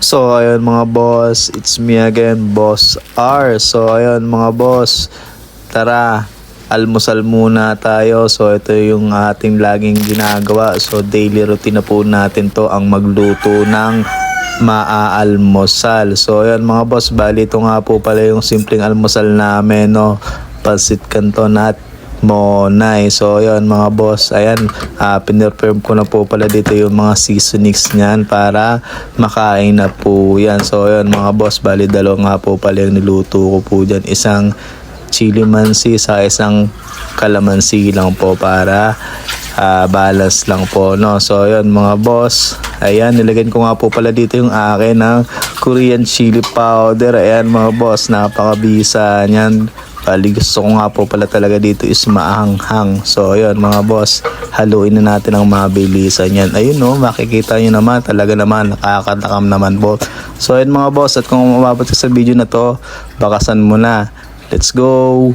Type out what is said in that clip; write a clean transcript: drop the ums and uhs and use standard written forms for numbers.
So ayun mga boss, it's me again, Boss R. So ayun mga boss, tara, almusal muna tayo. So ito yung ating laging ginagawa. So daily routine na po natin to, ang magluto ng maaalmusal. So ayun mga boss, bali ito nga po pala yung simpleng almusal namin, no, pansit canton at monay. So ayun mga boss, ayan, pinirefirm ko na po pala dito yung mga seasonings niyan para makain na po yan. So ayun mga boss, bali dalawa nga po pala yung niluto ko po dyan, isang chili mansi sa isang kalamansi lang po para balance lang po, no. So ayun mga boss, ayan, nilagyan ko nga po pala dito yung akin ng Korean chili powder. Ayan mga boss, napakabisa niyan. Bali gusto ko nga po pala talaga dito is maanghang. So ayun mga boss, haluin na natin ang mabilisan yan. Ayun, no, makikita nyo naman, talaga naman nakakatakam naman po. So ayun mga boss, at kung umabot ka sa video na to, bakasan mo na. Let's go!